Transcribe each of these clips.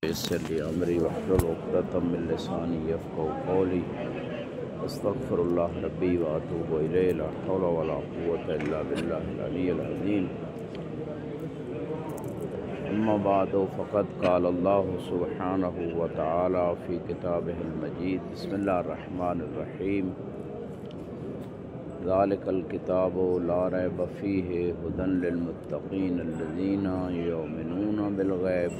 يسر لي أمري واحلل عقدة من لساني يفقهوا قولي أستغفر الله ربي وأتوب إليه لا حول ولا قوة إلا بالله العلي العظيم أما بعد فقد قال الله سبحانه وتعالى في كتابه المجيد بسم الله الرحمن الرحيم ذلك الكتاب لا ريب فيه هدى للمتقين الذين يؤمنون بالغيب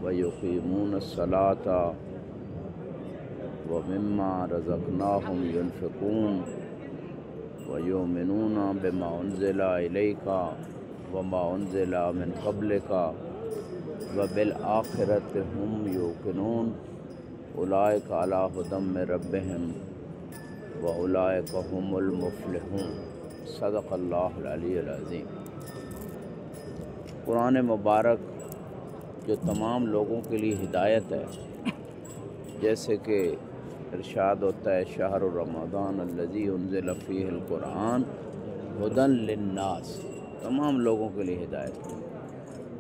ويقيمون الصلاة ومما رزقناهم ينفقون ويؤمنون بما أنزل إليك وما أنزل من قبلك وبالآخرة هم يوقنون أولئك على هدى من ربهم وأولئك هم المفلحون صدق اللہ العلی العظیم۔ قرآن مبارک جو تمام لوگوں کے لیے ہدایت ہے، جیسے کہ ارشاد ہوتا ہے شہر رمضان الذی انزل فیہ القرآن ھدی للناس، تمام لوگوں کے لیے ہدایت ہے۔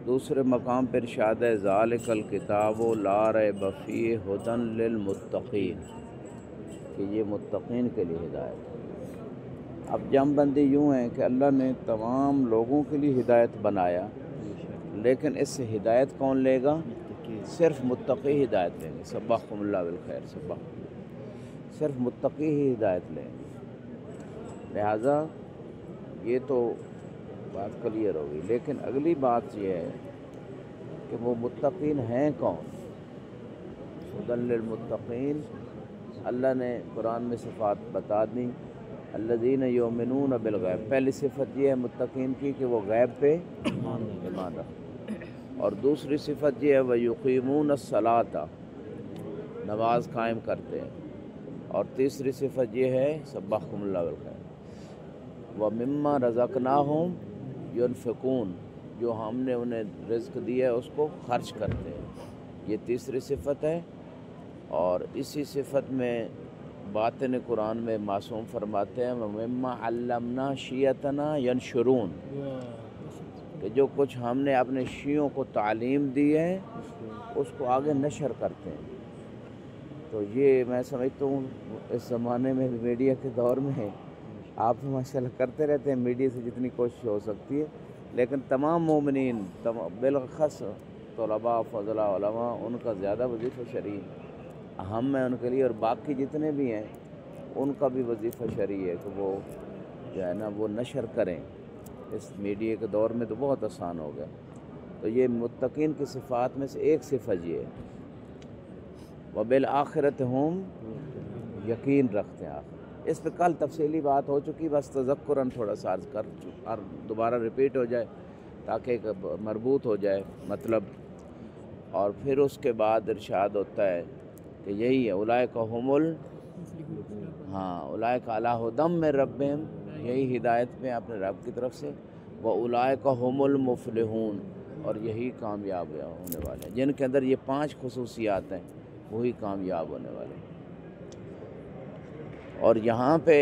دوسرے مقام پر ارشاد ہے ذالک الکتاب لا ریب فیہ ھدی للمتقین، کہ یہ متقین کے لیے ہدایت ہے۔ اب جمع بندی یوں ہے کہ اللہ نے تمام لوگوں کے لیے ہدایت بنایا، لیکن اس سے ہدایت کون لے گا؟ صرف متقی ہدایت لیں گے۔ سبحکم اللہ بالخیر، صرف متقی ہی ہدایت لیں گے۔ لہٰذا یہ تو بات کلیئر ہوگی، لیکن اگلی بات یہ ہے کہ وہ متقین ہیں کون؟ ھدی للمتقین، اللہ نے قرآن میں صفات بتا دیں، الذین یؤمنون بالغیب، پہلی صفت یہ ہے متقین کی کہ وہ غیب پہ ایمان رکھتے ہیں، اور دوسری صفت یہ ہے وَيُقِيمُونَ الصَّلَاةَ، نماز قائم کرتے ہیں، اور تیسری صفت یہ ہے سبحکم اللہ بالخیر وَمِمَّا رَزَقْنَاهُمْ يُنْفِقُونَ، جو ہم نے انہیں رزق دیا ہے اس کو خرچ کرتے ہیں، یہ تیسری صفت ہے۔ اور اسی صفت میں باطن قرآن میں معصوم فرماتے ہیں وَمِمَّا عَلَّمْنَا شِيَّتَنَا يَنْشُرُونَ، کہ جو کچھ ہم نے اپنے شیعوں کو تعلیم دی ہے اس کو آگے نشر کرتے ہیں۔ تو یہ میں سمجھتا ہوں اس زمانے میں میڈیا کے دور میں آپ تو ماشاءاللہ کرتے رہتے ہیں میڈیا سے جتنی کوشش ہو سکتی ہے، لیکن تمام مومنین بالخص طلباء فضلاء علماء ان کا زیادہ وظیفہ شرعی اہم ہے ان کے لیے، اور باقی جتنے بھی ہیں ان کا بھی وظیفہ شرعی ہے کہ وہ جو ہے نا وہ نشر کریں۔ اس میڈیا کے دور میں تو بہت آسان ہو گیا۔ تو یہ متقین کی صفات میں سے ایک صفت یہ ہے وبالآخرۃ ہم یقین رکھتے ہیں۔ اس پہ کل تفصیلی بات ہو چکی، بس تذکراً تھوڑا سا عرض کر اور دوبارہ ریپیٹ ہو جائے تاکہ ایک مربوط ہو جائے مطلب۔ اور پھر اس کے بعد ارشاد ہوتا ہے کہ یہی ہے اولئک اولئک علی ھدی من ربہم، یہی ہدایت میں اپنے رب کی طرف سے، وَأُولَئِكَ هُمُ الْمُفْلِحُونَ، اور یہی کامیاب ہونے والے ہیں، جن کے اندر یہ 5 خصوصیات ہیں وہی کامیاب ہونے والے ہیں۔ اور یہاں پہ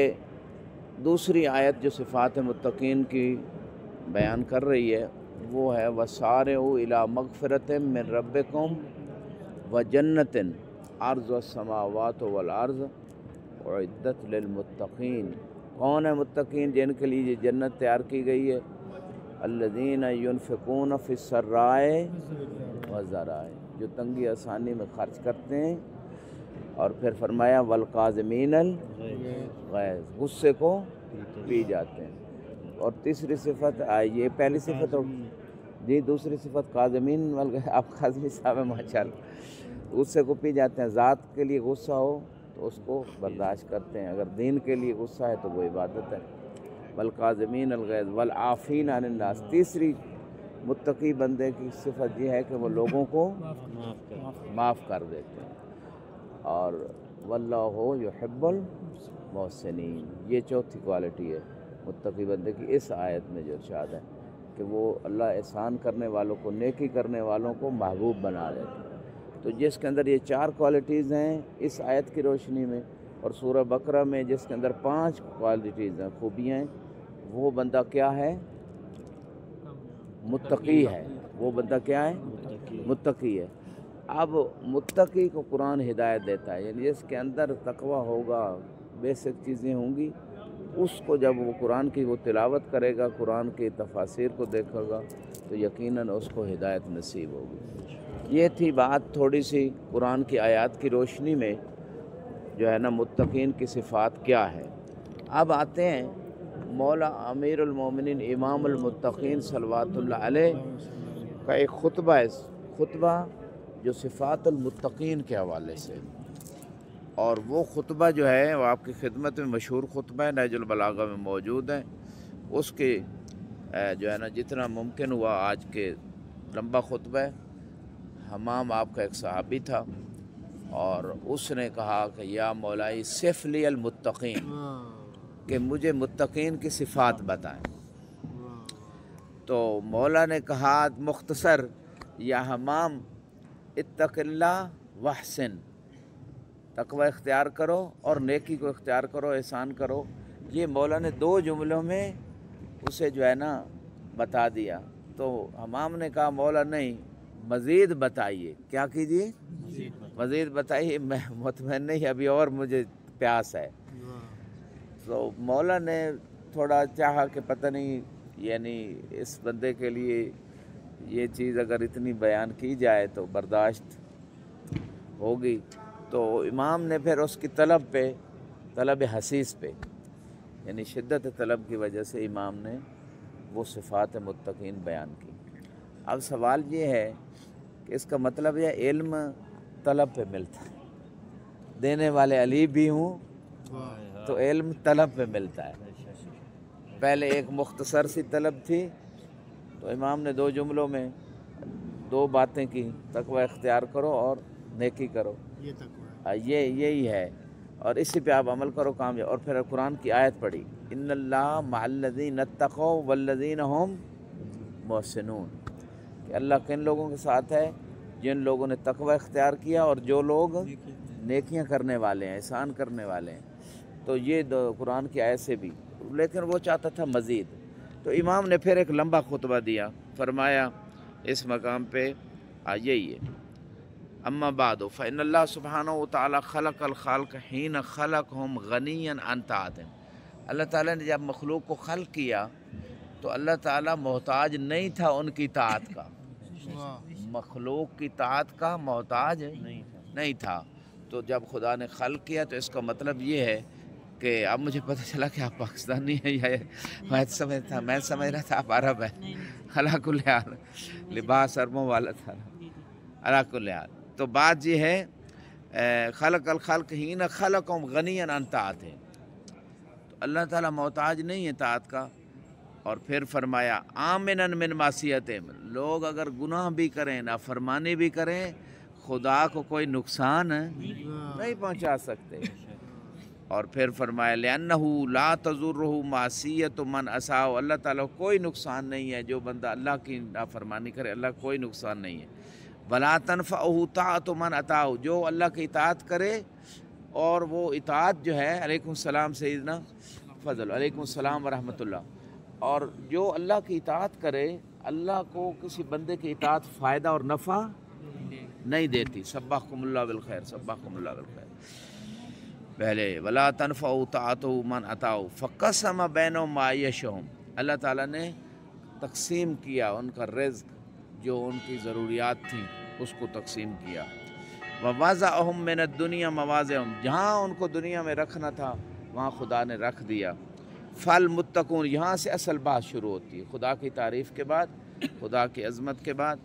دوسری آیت جو صفات متقین کی بیان کر رہی ہے وہ ہے وَسَارِعُوا إِلَىٰ مَغْفِرَةٍ مِّن رَبِّكُمْ وَجَنَّةٍ عَرْضُهَا السَّمَاوَاتُ وَالْأَرْضُ اُعِدَّتْ لِلْمُتَّقِينَ، کون ہے متقین جن کے لیے یہ جنت تیار کی گئی ہے؟ الذین ينفقون فی السراء والضراء، جو تنگی آسانی میں خرچ کرتے ہیں، اور پھر فرمایا والقاظمین الغیظ، غصے کو پی جاتے ہیں۔ اور تیسری صفت یہ پہلی صفت ہو جی، دوسری صفت قاظمین والغیظ، آپ قاظمی صاحب ہیں ماشاءاللہ، غصے کو پی جاتے ہیں۔ ذات کے لیے غصہ ہو تو اس کو برداشت کرتے ہیں، اگر دین کے لیے غصہ ہے تو وہ عبادت ہے۔ والقاظمین الغیظ والعافین عن الناس، تیسری متقی بندے کی صفت یہ ہے کہ وہ لوگوں کو معاف کر دیتے ہیں۔ اور واللہ یحب المحسنین، یہ چوتھی کوالٹی ہے متقی بندے کی اس آیت میں جو ارشاد ہے کہ وہ اللہ احسان کرنے والوں کو، نیکی کرنے والوں کو محبوب بنا دیتے ہیں۔ تو جس کے اندر یہ 4 کوالٹیز ہیں اس آیت کی روشنی میں، اور سورہ بقرہ میں جس کے اندر 5 کوالٹیز ہیں، خوبیاں ہیں، وہ بندہ کیا ہے؟ متقی ہے۔ وہ بندہ کیا ہے؟ متقی ہے۔ اب متقی کو قرآن ہدایت دیتا ہے، یعنی جس کے اندر تقوی ہوگا، بیسک چیزیں ہوں گی، اس کو جب وہ قرآن کی وہ تلاوت کرے گا، قرآن کی تفاسیر کو دیکھے گا، تو یقیناً اس کو ہدایت نصیب ہوگی۔ یہ تھی بات تھوڑی سی قرآن کی آیات کی روشنی میں جو ہے نا متقین کی صفات کیا ہے۔ اب آتے ہیں مولا امیر المومنین امام المتقین صلوات اللہ علیہ کا ایک خطبہ ہے، خطبہ جو صفات المتقین کے حوالے سے، اور وہ خطبہ جو ہے وہ آپ کی خدمت میں مشہور خطبہ ہے، نہج البلاغہ میں موجود ہے۔ اس کے جو ہے نا جتنا ممکن ہوا آج کے لمبا خطبہ ہے۔ حمام آپ کا ایک صحابی تھا، اور اس نے کہا کہ یا مولائی صف لی المتقین، کہ مجھے متقین کی صفات بتائیں۔ تو مولا نے کہا مختصر، یا حمام اتق اللہ واحسن، تقوی اختیار کرو اور نیکی کو اختیار کرو، احسان کرو۔ یہ مولا نے 2 جملوں میں اسے جو ہے نا بتا دیا۔ تو حمام نے کہا مولا نہیں، مزید بتائیے۔ کیا کیجیے؟ مزید بتائیے، میں مطمئن نہیں، ابھی اور مجھے پیاس ہے۔ تو مولا نے تھوڑا چاہا کہ پتہ نہیں، یعنی اس بندے کے لیے یہ چیز اگر اتنی بیان کی جائے تو برداشت ہوگی۔ تو امام نے پھر اس کی طلب حسیس پہ، یعنی شدت طلب کی وجہ سے امام نے وہ صفات متقین بیان کی۔ اب سوال یہ ہے کہ اس کا مطلب یہ علم طلب پہ ملتا ہے، دینے والے علی بھی ہوں تو علم طلب پہ ملتا ہے۔ پہلے ایک مختصر سی طلب تھی، تو امام نے 2 جملوں میں 2 باتیں کی، تقوی اختیار کرو اور نیکی کرو، یہی ہے، اور اسی پہ آپ عمل کرو کامیاب۔ اور پھر قرآن کی آیت پڑھی، ان اللہ مع الذین اتقوا والذین هم محسنون، کہ اللہ کن لوگوں کے ساتھ ہے؟ جن لوگوں نے تقوی اختیار کیا اور جو لوگ نیکیاں کرنے والے ہیں، احسان کرنے والے ہیں۔ تو یہ قرآن کی آیت سے بھی، لیکن وہ چاہتا تھا مزید۔ تو امام نے پھر ایک لمبا خطبہ دیا، فرمایا اس مقام پہ یہی ہے، اما بعد فإن اللہ سبحانہ وتعالی خلق الخالق حین خلقہم غنیا عن طاعتہم، اللہ تعالیٰ نے جب مخلوق کو خلق کیا تو اللہ تعالیٰ محتاج نہیں تھا ان کی طاعت کا، مخلوق کی طاعت کا محتاج نہیں تھا۔ تو جب خدا نے خلق کیا تو اس کا مطلب یہ ہے کہ اب مجھے پتہ چلا کہ آپ پاکستانی ہیں، یا میں سمجھ رہا تھا آپ عرب ہیں۔ علی کل حال لباس عربوں والا تھا، علی کل حال۔ تو بات یہ ہے خلق الخلق حین خلقہم غنیا عن طاعتہم، تو اللہ تعالیٰ محتاج نہیں ہے طاعت کا۔ اور پھر فرمایا آمنا من معصیتہم، لوگ اگر گناہ بھی کریں، نافرمانی بھی کریں، خدا کو کوئی نقصان نہیں پہنچا سکتے۔ اور پھر فرمایا لِأَنَّهُ لَا تَضُرُّهُ مَعْصِيَّةُ مَنْ عَصَاهُ، اللہ تعالیٰ کو کوئی نقصان نہیں ہے جو بندہ اللہ کی نافرمانی کرے، اللہ کو کوئی نقصان نہیں ہے۔ وَلَا تَنْفَعُهُ طَاعَةُ مَنْ أَطَاعَهُ، جو اللہ کی اطاعت کرے، اور وہ اطاعت جو ہے، علیکم السلام سیدنا فضل، علیکم السلام ورحمۃ اللہ، اور جو اللہ کی اطاعت کرے، اللہ کو کسی بندے کی اطاعت فائدہ اور نفع نہیں دیتی۔ سبحکم اللہ بالخیر، سبحکم اللہ بالخیر۔ پہلے ولا تنفع طاعتہ من اطاعہ فقسم بینہم معیشہم، اللہ تعالیٰ نے تقسیم کیا ان کا رزق، جو ان کی ضروریات تھیں اس کو تقسیم کیا۔ ووضعہم من الدنیا مواضعہم، جہاں ان کو دنیا میں رکھنا تھا وہاں خدا نے رکھ دیا۔ فالمتقون، یہاں سے اصل بات شروع ہوتی ہے، خدا کی تعریف کے بعد، خدا کی عظمت کے بعد،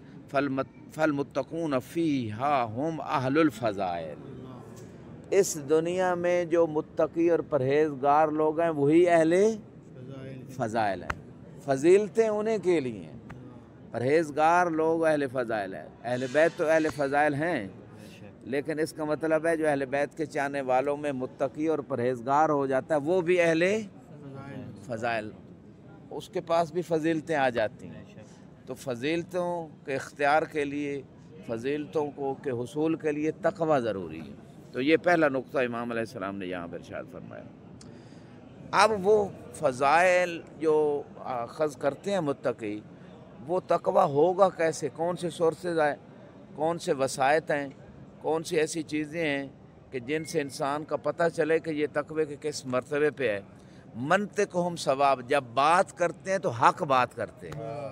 فالمتقون فیہا ہم اہل الفضائل، اس دنیا میں جو متقی اور پرہیزگار لوگ ہیں وہی اہل فضائل ہیں، فضیلتیں انہیں کے لیے ہیں، پرہیزگار لوگ اہل فضائل ہیں۔ اہل بیت تو اہل فضائل ہیں، لیکن اس کا مطلب ہے جو اہل بیت کے چاہنے والوں میں متقی اور پرہیزگار ہو جاتا ہے وہ بھی اہل فضائل، اس کے پاس بھی فضیلتیں آ جاتی ہیں۔ تو فضیلتوں کے اختیار کے لیے، فضیلتوں کو کے حصول کے لیے تقوی ضروری ہے۔ تو یہ پہلا نقطہ امام علیہ السلام نے یہاں پر ارشاد فرمایا۔ اب وہ فضائل جو اخذ کرتے ہیں متقی، وہ تقوی ہوگا کیسے، کون سے سورسز آئے؟ کون سے وسائط ہیں، کون سی ایسی چیزیں ہیں کہ جن سے انسان کا پتہ چلے کہ یہ تقوی کے کس مرتبے پہ ہے۔ منطقہم ثواب، جب بات کرتے ہیں تو حق بات کرتے ہیں،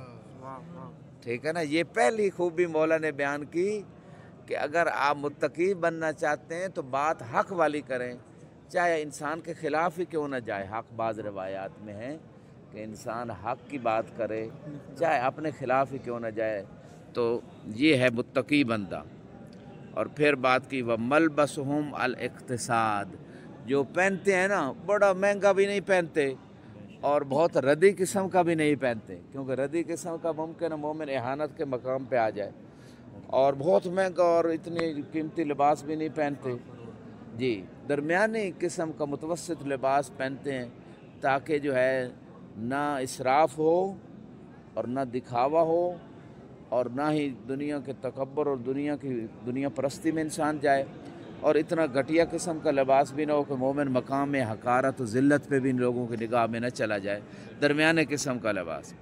ٹھیک ہے نا۔ یہ پہلی خوبی مولا نے بیان کی کہ اگر آپ متقی بننا چاہتے ہیں تو بات حق والی کریں، چاہے انسان کے خلاف ہی کیوں نہ جائے۔ حق بعض روایات میں ہے کہ انسان حق کی بات کرے چاہے اپنے خلاف ہی کیوں نہ جائے، تو یہ ہے متقی بندہ۔ اور پھر بات کی وَمَلْبَسُهُمْ الاقتصاد، جو پہنتے ہیں نا بڑا مہنگا بھی نہیں پہنتے اور بہت ردی قسم کا بھی نہیں پہنتے، کیونکہ ردی قسم کا ممکن ہے مومن اہانت کے مقام پہ آ جائے، اور بہت مہنگا اور اتنی قیمتی لباس بھی نہیں پہنتے، جی درمیانی قسم کا متوسط لباس پہنتے ہیں تاکہ جو ہے نہ اسراف ہو اور نہ دکھاوا ہو اور نہ ہی دنیا کے تکبر اور دنیا پرستی میں انسان جائے، اور اتنا گھٹیا قسم کا لباس بھی نہ ہو کہ مومن مقام میں حقارت و ذلت پہ بھی ان لوگوں کی نگاہ میں نہ چلا جائے، درمیانے قسم کا لباس۔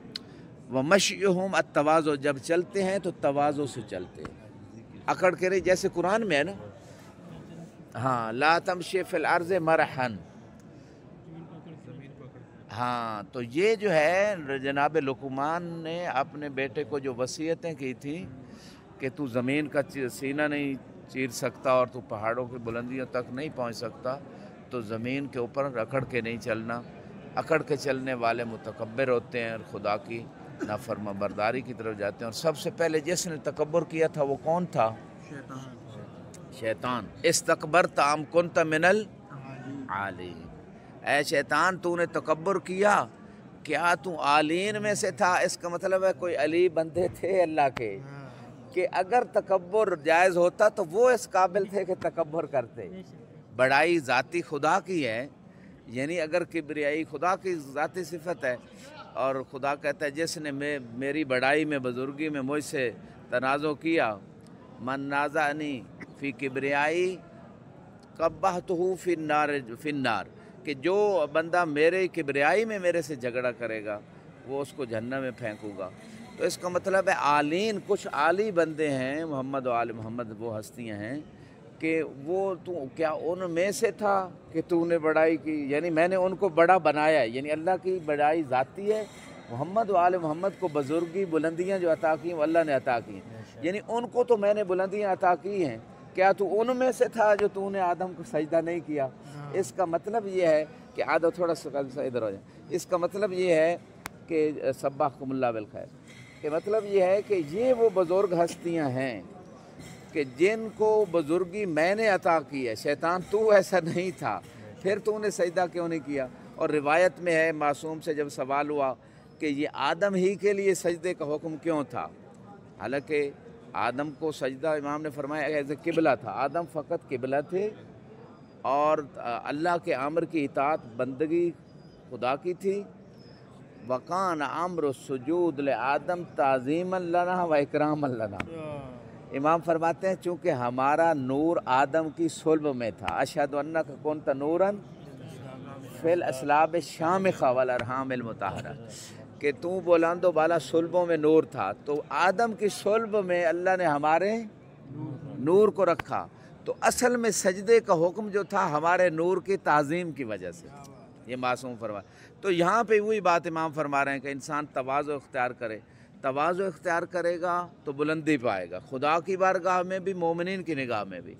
وَمَشْيُهُمْ التَّوَاضُعُ، جب چلتے ہیں تو تواضع سے چلتے ہیں، اکڑ کے نہیں، جیسے قرآن میں ہے نا، ہاں لا تمشی فی الارض مرحن، ہاں تو یہ جو ہے جناب لقمان نے اپنے بیٹے کو جو وصیتیں کی تھیں کہ تو زمین کا سینہ نہیں چیر سکتا اور تو پہاڑوں کی بلندیوں تک نہیں پہنچ سکتا، تو زمین کے اوپر اکڑ کے نہیں چلنا۔ اکڑ کے چلنے والے متکبر ہوتے ہیں اور خدا کی نافرما برداری کی طرف جاتے ہیں، اور سب سے پہلے جس نے تکبر کیا تھا وہ کون تھا؟ شیطان۔ استکبرت ام کنت من العالین، اے شیطان تو نے تکبر کیا، کیا تو عالین میں سے تھا؟ اس کا مطلب ہے کوئی علی بندے تھے اللہ کے کہ اگر تکبر جائز ہوتا تو وہ اس قابل تھے کہ تکبر کرتے۔ بڑائی ذاتی خدا کی ہے، یعنی اگر کبریائی خدا کی ذاتی صفت ہے، اور خدا کہتا ہے جس نے میری بڑائی میں بزرگی میں مجھ سے تنازع کیا، من نازعنی فی کبریائی قبحتہ فی النار، کہ جو بندہ میرے کبریائی میں میرے سے جھگڑا کرے گا وہ اس کو جہنم میں پھینکوں گا۔ تو اس کا مطلب ہے عالین، کچھ عالی بندے ہیں، محمد و آل محمد وہ ہستیاں ہیں کہ وہ تو کیا ان میں سے تھا کہ تو نے بڑائی کی، یعنی میں نے ان کو بڑا بنایا ہے، یعنی اللہ کی بڑائی ذاتی ہے، محمد و آل محمد کو بزرگی بلندیاں جو عطا کی وہ اللہ نے عطا کی ہیں، یعنی ان کو تو میں نے بلندیاں عطا کی ہیں، کیا تو ان میں سے تھا جو تو نے آدم کو سجدہ نہیں کیا؟ اس کا مطلب یہ ہے کہ آدم تھوڑا سا ادھر ہو جائے، اس کا مطلب یہ ہے کہ سبحکم اللہ بالخیر، کہ مطلب یہ ہے کہ یہ وہ بزرگ ہستیاں ہیں کہ جن کو بزرگی میں نے عطا کی ہے۔ شیطان تو ایسا نہیں تھا، پھر تو نے سجدہ کیوں نہیں کیا؟ اور روایت میں ہے معصوم سے جب سوال ہوا کہ یہ آدم ہی کے لیے سجدے کا حکم کیوں تھا، حالانکہ آدم کو سجدہ امام نے فرمایا ایز اے قبلہ تھا، آدم فقط قبلہ تھے، اور اللہ کے امر کی اطاعت بندگی خدا کی تھی۔ وَقَانَ عَمْرُ السُّجُودِ لِآدَمَ تَعْظِيمًا لَنَا وَإِكْرَامًا لَنَا، امام فرماتے ہیں چونکہ ہمارا نور آدم کی صلب میں تھا، اشہد انک کنت نورا فی الاسلاب الشامخہ والارحام المطہرہ، کہ تو بلند و بالا صلبوں میں نور تھا، تو آدم کی صلب میں اللہ نے ہمارے نور کو رکھا، تو اصل میں سجدے کا حکم جو تھا ہمارے نور کی تعظیم کی وجہ سے، یہ معصوم فرما۔ تو یہاں پہ وہی بات امام فرما رہے ہیں کہ انسان تواضع اختیار کرے، تواضع اختیار کرے گا تو بلندی پائے گا، خدا کی بارگاہ میں بھی مومنین کی نگاہ میں بھی،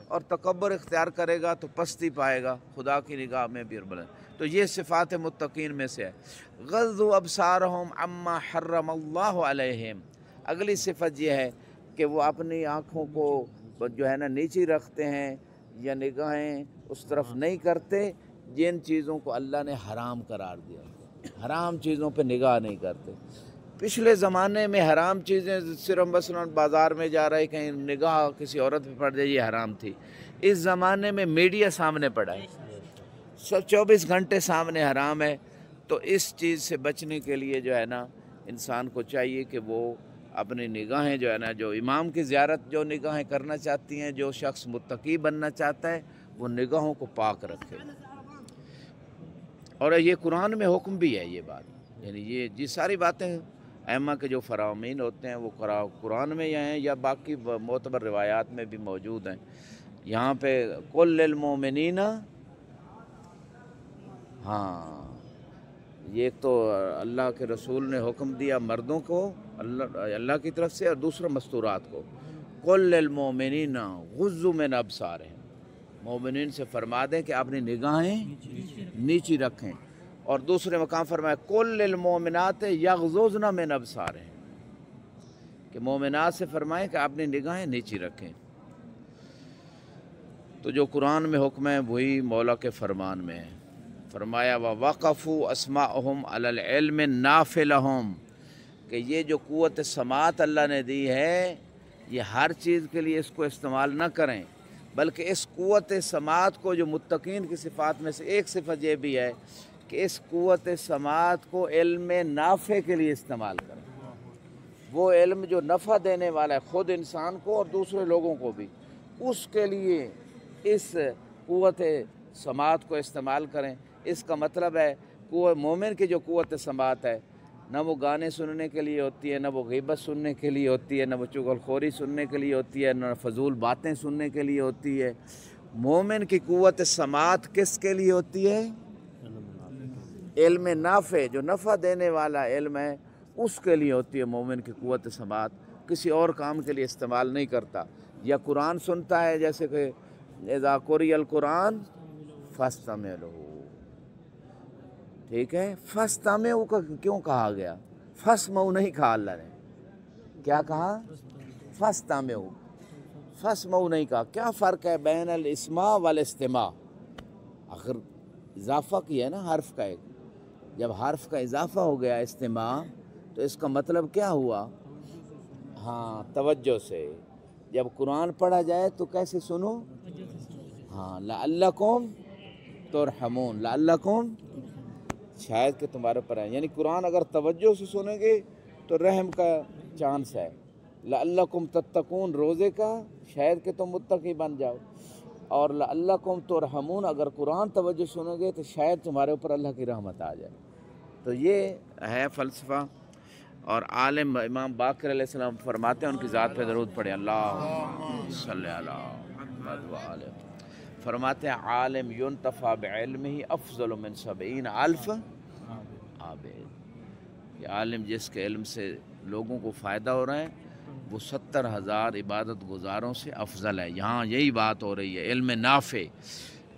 اور تکبر اختیار کرے گا تو پستی پائے گا خدا کی نگاہ میں بھی اور بلند۔ تو یہ صفات متقین میں سے ہے۔ غضوا ابصارہم عما حرم اللہ علیہم، اگلی صفت یہ ہے کہ وہ اپنی آنکھوں کو جو ہے نا نیچی رکھتے ہیں یا نگاہیں اس طرف نہیں کرتے جن چیزوں کو اللہ نے حرام قرار دیا، حرام چیزوں پہ نگاہ نہیں کرتے۔ پچھلے زمانے میں حرام چیزیں صرف مثلا بازار میں جا رہے کہیں نگاہ کسی عورت پہ پڑ جائے یہ حرام تھی، اس زمانے میں میڈیا سامنے پڑا ہے، 24 گھنٹے سامنے حرام ہے، تو اس چیز سے بچنے کے لیے جو ہے نا انسان کو چاہیے کہ وہ اپنی نگاہیں جو ہے نا، جو امام کی زیارت جو نگاہیں کرنا چاہتی ہیں، جو شخص متقی بننا چاہتا ہے وہ نگاہوں کو پاک رکھے، اور یہ قرآن میں حکم بھی ہے یہ بات، یعنی یہ ساری باتیں ائمہ کے جو فرامین ہوتے ہیں وہ قرآن میں یہ ہیں یا باقی معتبر روایات میں بھی موجود ہیں۔ یہاں پہ کل للمؤمنین، ہاں یہ ایک تو اللہ کے رسول نے حکم دیا مردوں کو اللہ کی طرف سے، اور دوسرا مستورات کو، قل للمؤمنین غضوا من ابصارہم، مومنین سے فرما دیں کہ اپنی نگاہیں نیچی رکھیں، اور دوسرے مقام فرمایا قل للمؤمنات یغضضن من ابصارہم، کہ مومنات سے فرمائیں کہ اپنی نگاہیں نیچی رکھیں۔ تو جو قرآن میں حکم ہے وہی مولا کے فرمان میں ہے۔ فرمایا وَوَقَفُوا أَسْمَاءَهُمْ عَلَى الْعِلْمِ النَّافِعِ لَهُمْ، کہ یہ جو قوت سماعت اللہ نے دی ہے یہ ہر چیز کے لیے اس کو استعمال نہ کریں، بلکہ اس قوت سماعت کو، جو متقین کی صفات میں سے ایک صفت یہ بھی ہے کہ اس قوت سماعت کو علم نافع کے لیے استعمال کریں، وہ علم جو نفع دینے والا ہے خود انسان کو اور دوسرے لوگوں کو بھی، اس کے لیے اس قوت سماعت کو استعمال کریں۔ اس کا مطلب ہے مومن کی جو قوت سماعت ہے، نہ وہ گانے سننے کے لیے ہوتی ہے، نہ وہ غیبت سننے کے لیے ہوتی ہے، نہ وہ چغل خوری سننے کے لیے ہوتی ہے، نہ فضول باتیں سننے کے لیے ہوتی ہے۔ مومن کی قوت سماعت کس کے لیے ہوتی ہے؟ علم نافع، جو نفع دینے والا علم ہے اس کے لیے ہوتی ہے مومن کی قوت سماعت، کسی اور کام کے لیے استعمال نہیں کرتا۔ یا قرآن سنتا ہے، جیسے کہ اذا قرئ القرآن فاستمعوا لہ، ٹھیک ہے، فاستمعوا کا کیوں کہا گیا؟ فاسمعوا نہیں کہا اللہ نے، کیا کہا؟ فاستمعوا، فاسمعوا نہیں کہا۔ کیا فرق ہے بین الاسماع والاستماع؟ آخر اضافہ کیا ہے نا حرف کا ایک، جب حرف کا اضافہ ہو گیا استماع تو اس کا مطلب کیا ہوا؟ ہاں توجہ سے۔ جب قرآن پڑھا جائے تو کیسے سنو؟ ہاں لعلکم ترحمون، لعلکم شاید کہ تمہارے پر ہے، یعنی قرآن اگر توجہ سے سنیں گے تو رحم کا چانس ہے، لعلکم تتقون روزے کا، شاید کہ تم متقی بن جاؤ، اور لعلکم ترحمون اگر قرآن توجہ سنو گے تو شاید تمہارے اوپر اللہ کی رحمت آ جائے۔ تو یہ ہے فلسفہ۔ اور عالم امام باقر علیہ السلام فرماتے ہیں، ان کی ذات پہ درود پڑھیں، اللہ صلی علی محمد وآلہ، فرماتے ہیں عالم ینتفع بعلمہ افضل من 70,000 عابد، کہ عالم جس کے علم سے لوگوں کو فائدہ ہو رہا ہے وہ 70,000 عبادت گزاروں سے افضل ہے۔ یہاں یہی بات ہو رہی ہے، علم نافع،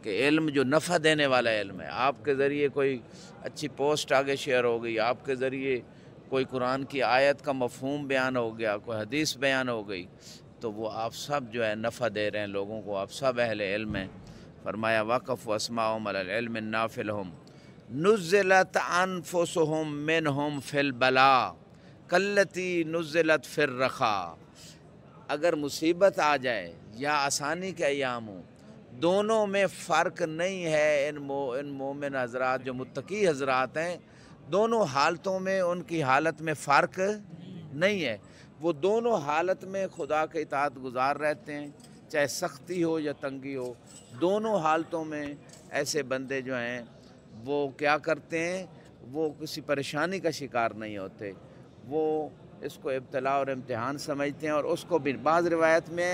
کہ علم جو نفع دینے والا علم ہے۔ آپ کے ذریعے کوئی اچھی پوسٹ آگے شیئر ہو گئی، آپ کے ذریعے کوئی قرآن کی آیت کا مفہوم بیان ہو گیا، کوئی حدیث بیان ہو گئی، تو وہ آپ سب جو ہے نفع دے رہے ہیں لوگوں کو، آپ سب اہل علم ہیں۔ فرمایا وقف اسماءهم علی العلم النافع لهم نزلت انفسهم منهم فی البلاء کلتی نزلت فی الرخاء، اگر مصیبت آ جائے یا آسانی کے ایام ہوں، دونوں میں فرق نہیں ہے۔ ان مومن حضرات جو متقی حضرات ہیں، دونوں حالتوں میں ان کی حالت میں فرق نہیں ہے، وہ دونوں حالت میں خدا کے اطاعت گزار رہتے ہیں، چاہے سختی ہو یا تنگی ہو، دونوں حالتوں میں ایسے بندے جو ہیں وہ کیا کرتے ہیں، وہ کسی پریشانی کا شکار نہیں ہوتے، وہ اس کو ابتلا اور امتحان سمجھتے ہیں، اور اس کو بھی بعض روایت میں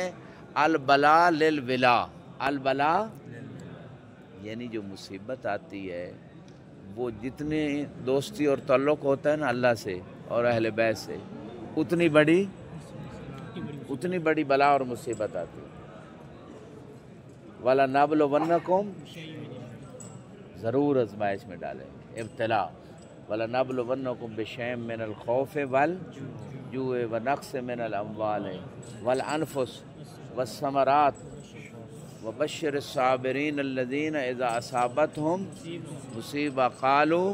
البلا للولا، البلا یعنی جو مصیبت آتی ہے وہ جتنے دوستی اور تعلق ہوتا ہے نا اللہ سے اور اہل بیت سے، اتنی بڑی بلا اور مصیبت آتی ہے۔ وَلَنَبْلُوَنَّكُمْ، ضرور آزمائش میں ڈالیں، ابتلا، وَلَنَبْلُوَنَّكُمْ بِشَيْءٍ مِّنَ الْخَوْفِ وَالْجُوعِ وَنَقْصٍ مِّنَ الْأَمْوَالِ وَالْأَنفُسِ وَالثَّمَرَاتِ وَبَشِّرِ الصَّابِرِينَ الَّذِينَ إِذَا أَصَابَتْهُمْ مُصِيبَةٌ قَالُوا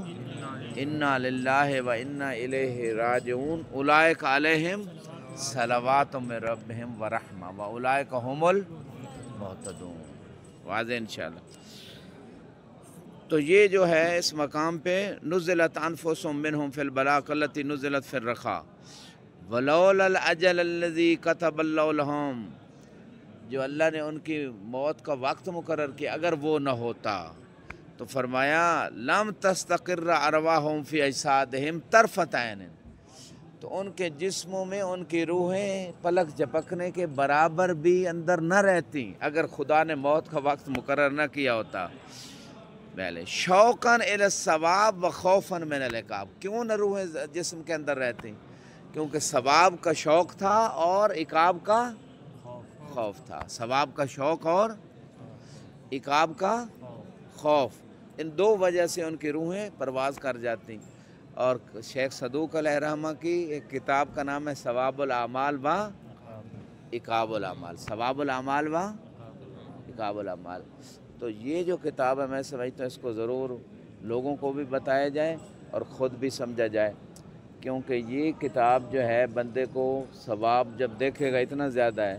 إِنَّا لِلَّهِ وَإِنَّا إِلَيْهِ رَاجِعُونَ أُولَٰئِكَ عَلَيْهِمْ صَلَوَاتٌ مِّن رَّبِّهِمْ وَرَحْمَةٌ وَأُولَٰئِكَ هُمُ الْمُهْتَدُونَ۔ واضح انشاءاللہ۔ تو یہ جو ہے اس مقام پہ نزلت انفسهم منهم في البلاء كالتي نزلت في الرخاء ولولا الأجل الذي كتب الله لهم، جو اللہ نے ان کی موت کا وقت مقرر کیا، اگر وہ نہ ہوتا تو فرمایا لم تستقر ارواحهم فی اجسادہم طرفۃ عین، تو ان کے جسموں میں ان کی روحیں پلک جھپکنے کے برابر بھی اندر نہ رہتی اگر خدا نے موت کا وقت مقرر نہ کیا ہوتا پہلے۔ شوقاً الی الثواب و خوفاً من العقاب، کیوں نہ روحیں جسم کے اندر رہتی؟ کیونکہ ثواب کا شوق تھا اور عقاب کا خوف تھا۔ ثواب کا شوق اور عقاب کا خوف، ان دو وجہ سے ان کی روحیں پرواز کر جاتی۔ اور شیخ صدوق علیہ رحمہ کی ایک کتاب کا نام ہے ثواب الاعمال و عقاب الاعمال، ثواب الاعمال و عقاب الاعمال۔ تو یہ جو کتاب ہے میں سمجھتا ہوں اس کو ضرور لوگوں کو بھی بتایا جائے اور خود بھی سمجھا جائے، کیونکہ یہ کتاب جو ہے بندے کو ثواب جب دیکھے گا اتنا زیادہ ہے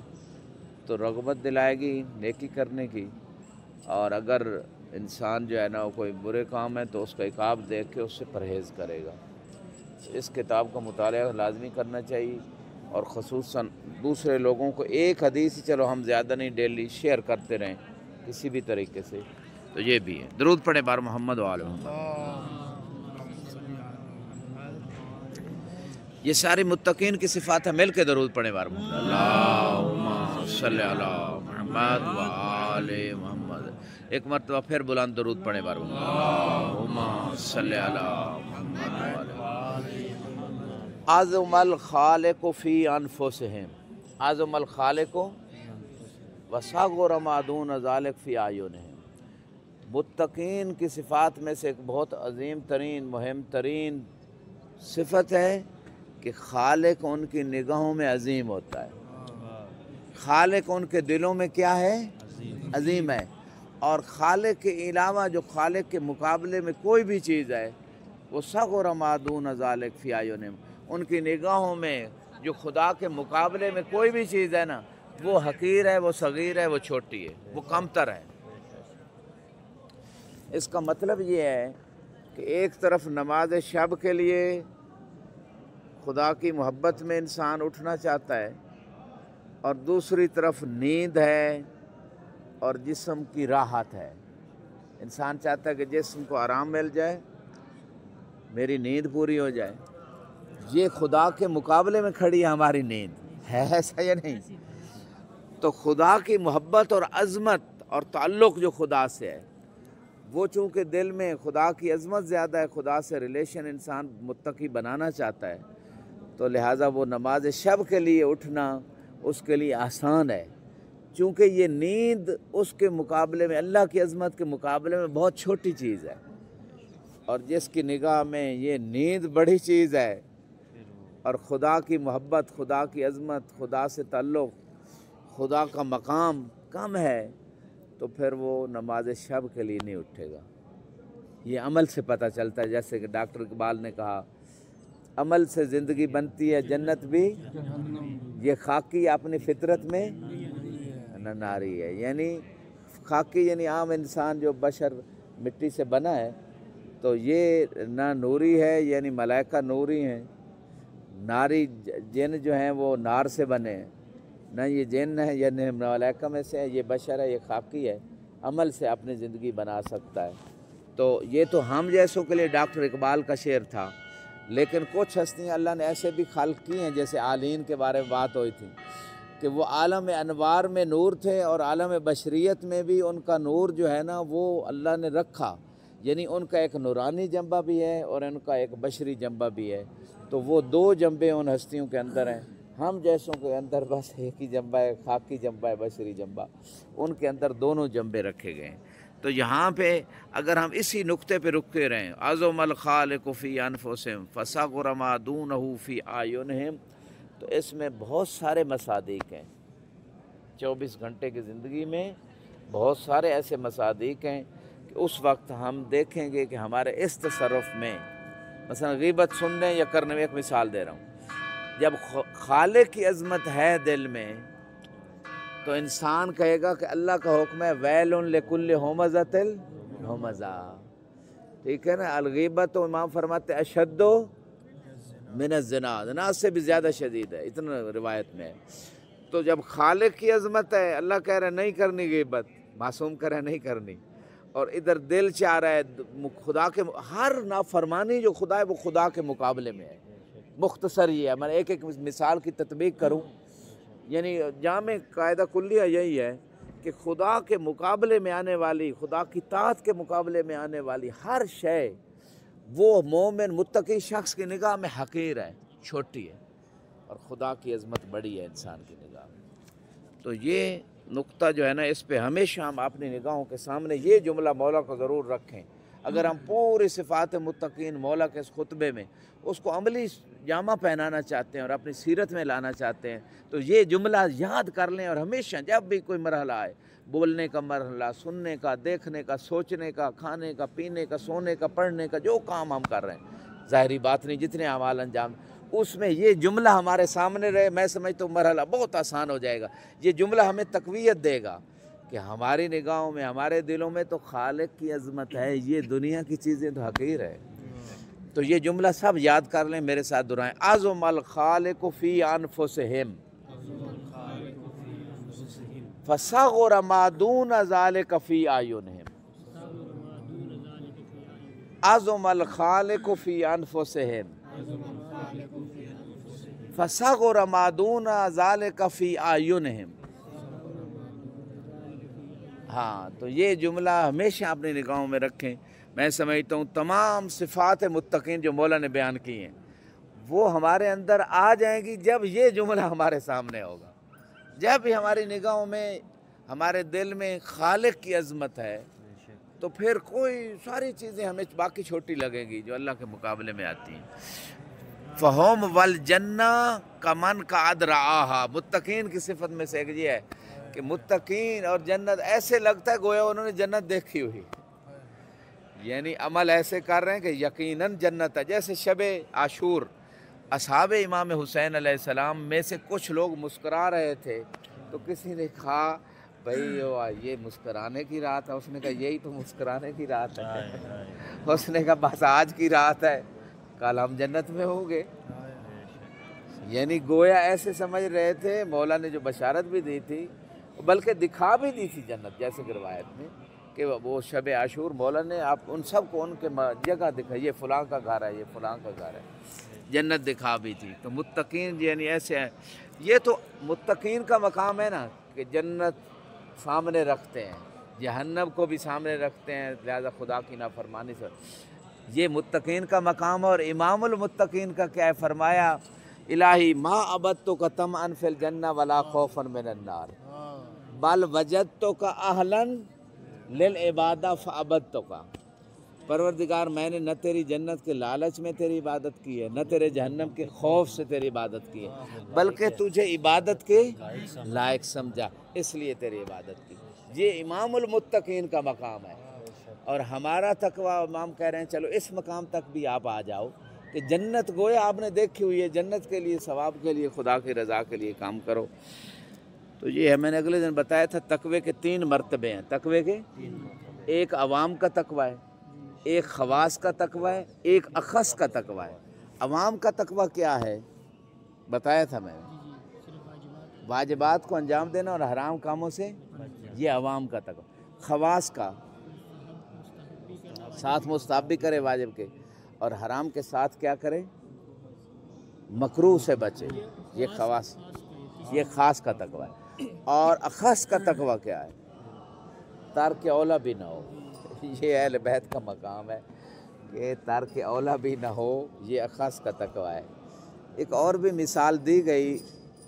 تو رغبت دلائے گی نیکی کرنے کی، اور اگر انسان جو ہے نا کوئی برے کام ہے تو اس کا عقاب دیکھ کے اس سے پرہیز کرے گا۔ اس کتاب کا مطالعہ لازمی کرنا چاہیے، اور خصوصاً دوسرے لوگوں کو ایک حدیث ہی چلو ہم زیادہ نہیں ڈیلی شیئر کرتے رہیں کسی بھی طریقے سے، تو یہ بھی ہے۔ درود پڑھیں بار محمد و آل محمد۔ یہ ساری متقین کی صفات ہے، مل کے درود پڑھیں بار محمد۔ اللہم صلی علی محمد و آل محمد۔ ایک مرتبہ پھر بلند درود پڑھیں بار محمد۔ اللہم صلی علی محمد و آل محمد۔ عظم الخالق فی انفسہم، عظم الخالق وصغر ما دون ذلک فی اعینہم۔ متقین کی صفات میں سے ایک بہت عظیم ترین مہم ترین صفت ہے کہ خالق ان کی نگاہوں میں عظیم ہوتا ہے۔ خالق ان کے دلوں میں کیا ہے؟ عظیم ہے۔ اور خالق کے علاوہ جو خالق کے مقابلے میں کوئی بھی چیز ہے وہ صغر ما دون ذلک فی اعینہم، ان کی نگاہوں میں جو خدا کے مقابلے میں کوئی بھی چیز ہے نا وہ حقیر ہے، وہ صغیر ہے، وہ چھوٹی ہے، وہ کم تر ہے۔ اس کا مطلب یہ ہے کہ ایک طرف نماز شب کے لیے خدا کی محبت میں انسان اٹھنا چاہتا ہے، اور دوسری طرف نیند ہے اور جسم کی راحت ہے۔ انسان چاہتا ہے کہ جسم کو آرام مل جائے، میری نیند پوری ہو جائے۔ یہ خدا کے مقابلے میں کھڑی ہے ہماری نیند، ہے ایسا یا نہیں؟ تو خدا کی محبت اور عظمت اور تعلق جو خدا سے ہے، وہ چونکہ دل میں خدا کی عظمت زیادہ ہے، خدا سے ریلیشن انسان متقی بنانا چاہتا ہے، تو لہٰذا وہ نماز شب کے لیے اٹھنا اس کے لیے آسان ہے، چونکہ یہ نیند اس کے مقابلے میں، اللہ کی عظمت کے مقابلے میں بہت چھوٹی چیز ہے، اور جس کی نگاہ میں یہ نیند بڑی چیز ہے اور خدا کی محبت، خدا کی عظمت، خدا سے تعلق، خدا کا مقام کم ہے، تو پھر وہ نماز شب کے لیے نہیں اٹھے گا۔ یہ عمل سے پتہ چلتا ہے، جیسے کہ ڈاکٹر اقبال نے کہا عمل سے زندگی بنتی ہے جنت بھی، یہ خاکی اپنی فطرت میں نہ ناری ہے۔ یعنی خاکی یعنی عام انسان جو بشر مٹی سے بنا ہے، تو یہ نہ نوری ہے، یعنی ملائکہ نوری ہیں، ناری جن جو ہیں وہ نار سے بنے ہیں، نہ یہ جن ہے یعنی ملائکہ میں سے ہے، یہ بشر ہے، یہ خاکی ہے، عمل سے اپنی زندگی بنا سکتا ہے۔ تو یہ تو ہم جیسوں کے لیے ڈاکٹر اقبال کا شعر تھا، لیکن کچھ ہستیاں اللہ نے ایسے بھی خلق کی ہیں، جیسے عالین کے بارے میں بات ہوئی تھی کہ وہ عالم انوار میں نور تھے، اور عالم بشریت میں بھی ان کا نور جو ہے نا وہ اللہ نے رکھا، یعنی ان کا ایک نورانی جنبہ بھی ہے اور ان کا ایک بشری جنبہ بھی ہے۔ تو وہ دو جنبے ان ہستیوں کے اندر ہیں، ہم جیسوں کے اندر بس ایک ہی جنبہ ہے، خاکی جنبہ ہے، بشری جنبہ، ان کے اندر دونوں جنبے رکھے گئے ہیں۔ تو یہاں پہ اگر ہم اسی نقطے پہ رکے رہیں، عظم الخالق فی انفسہم فصغر ما دونہ فی اعینہم، تو اس میں بہت سارے مصادیق ہیں۔ 24 گھنٹے کی زندگی میں بہت سارے ایسے مصادیق ہیں کہ اس وقت ہم دیکھیں گے کہ ہمارے اس تصرف میں، مثلا غیبت سننے یا کرنے میں، ایک مثال دے رہا ہوں، جب خالق کی عظمت ہے دل میں تو انسان کہے گا کہ اللہ کا حکم ہے ویل لکل ہمزۃ الہمزہ، ٹھیک ہے نا۔ الغیبت تو امام فرماتے اشد من الزنا، زنا سے بھی زیادہ شدید ہے، اتنا روایت میں ہے۔ تو جب خالق کی عظمت ہے، اللہ کہہ رہا ہے نہیں کرنی غیبت، معصوم کہہ رہا ہے نہیں کرنی، اور ادھر دل چاہ رہا ہے خدا کے، ہر نافرمانی جو خدا ہے وہ خدا کے مقابلے میں ہے، مختصر یہ ہے، میں ایک ایک مثال کی تطبیق کروں، یعنی جامع قاعدہ کلیہ یہی ہے کہ خدا کے مقابلے میں آنے والی، خدا کی طاعت کے مقابلے میں آنے والی ہر شے وہ مومن متقی شخص کی نگاہ میں حقیر ہے، چھوٹی ہے، اور خدا کی عظمت بڑی ہے انسان کی نگاہ میں۔ تو یہ نقطہ جو ہے نا، اس پہ ہمیشہ ہم اپنی نگاہوں کے سامنے یہ جملہ مولا کو ضرور رکھیں۔ اگر ہم پوری صفات متقین مولا کے اس خطبے میں اس کو عملی جامہ پہنانا چاہتے ہیں اور اپنی سیرت میں لانا چاہتے ہیں تو یہ جملہ یاد کر لیں، اور ہمیشہ جب بھی کوئی مرحلہ آئے، بولنے کا مرحلہ، سننے کا، دیکھنے کا، سوچنے کا، کھانے کا، پینے کا، سونے کا، پڑھنے کا، جو کام ہم کر رہے ہیں ظاہری بات نہیں، جتنے اعمال انجام، اس میں یہ جملہ ہمارے سامنے رہے، میں سمجھتا ہوں مرحلہ بہت آسان ہو جائے گا۔ یہ جملہ ہمیں تقویت دے گا کہ ہماری نگاہوں میں، ہمارے دلوں میں تو خالق کی عظمت ہے، یہ دنیا کی چیزیں تو حقیر ہے۔ تو یہ جملہ سب یاد کر لیں، میرے ساتھ دہرائیں، اعظم الخالق فی انفسہم فصغر ما دون ذلک فی اعینہم۔ اعظم الخالق فی انفسہم فصغر ما دون ذلک فی اعینہم۔ ہاں، تو یہ جملہ ہمیشہ اپنی نگاہوں میں رکھیں۔ میں سمجھتا ہوں تمام صفات متقین جو مولا نے بیان کی ہیں وہ ہمارے اندر آ جائیں گی جب یہ جملہ ہمارے سامنے ہوگا۔ جب بھی ہماری نگاہوں میں، ہمارے دل میں خالق کی عظمت ہے تو پھر کوئی ساری چیزیں ہمیں باقی چھوٹی لگیں گی جو اللہ کے مقابلے میں آتی ہیں۔ فہم والجنہ کمن قعد رآہا، متقین کی صفت میں سے ایک یہ ہے کہ متقین اور جنت ایسے لگتا ہے گویا انہوں نے جنت دیکھی ہوئی، یعنی عمل ایسے کر رہے ہیں کہ یقیناً جنت ہے۔ جیسے شب عاشور اصحاب امام حسین علیہ السلام میں سے کچھ لوگ مسکرا رہے تھے تو کسی نے کہا بھائی یہ مسکرانے کی رات ہے، اس نے کہا یہی تو مسکرانے کی رات ہے، اس نے کہا بس آج کی رات ہے، کل ہم جنت میں ہوں گے۔ یعنی گویا ایسے سمجھ رہے تھے، مولا نے جو بشارت بھی دی تھی بلکہ دکھا بھی دی تھی جنت، جیسے کہ روایت میں کہ وہ شب عاشور مولا نے آپ ان سب کو ان کے جگہ دکھائی، یہ فلاں کا گھر ہے، یہ فلاں کا گھر ہے، جنت دکھا بھی تھی۔ تو متقین یعنی ایسے ہیں، یہ تو متقین کا مقام ہے نا کہ جنت سامنے رکھتے ہیں، جہنم کو بھی سامنے رکھتے ہیں، لہذا خدا کی نافرمانی سے یہ متقین کا مقام۔ اور امام المتقین کا کیا ہے، فرمایا الہی ما عبدتک طمعا فی الجنہ ولا خوفا من النار بل وجدتک اہلا للعبادہ فعبدتک۔ پروردگار میں نے نہ تیری جنت کے لالچ میں تیری عبادت کی ہے، نہ تیرے جہنم کے خوف سے تیری عبادت کی ہے، بلکہ تجھے عبادت کے لائق سمجھا اس لیے تیری عبادت کی۔ یہ امام المتقین کا مقام ہے، اور ہمارا تقوی امام کہہ رہے ہیں چلو اس مقام تک بھی آپ آ جاؤ کہ جنت گویا آپ نے دیکھی ہوئی ہے، جنت کے لیے، ثواب کے لیے، خدا کی رضا کے لیے کام کرو۔ تو یہ ہے، میں نے اگلے دن بتایا تھا تقوی کے 3 مرتبے ہیں، تقوی کے ایک عوام کا تقوی ہے، ایک خواص کا تقوی ہے، ایک اخص کا تقوی ہے۔ عوام کا تقوی کیا ہے بتایا تھا میں نے، واجبات کو انجام دینا اور حرام کاموں سے، یہ عوام کا تقوی۔ خواص کا ساتھ مستحب بھی کرے واجب کے، اور حرام کے ساتھ کیا کرے، مکروہ سے بچے، یہ خواص، یہ خاص کا تقوی ہے۔ اور اخص کا تقوی کیا ہے، ترک اولا بھی نہ ہو، یہ اہل بیت کا مقام ہے کہ ترک اولا بھی نہ ہو، یہ اخص کا تقوی ہے۔ ایک اور بھی مثال دی گئی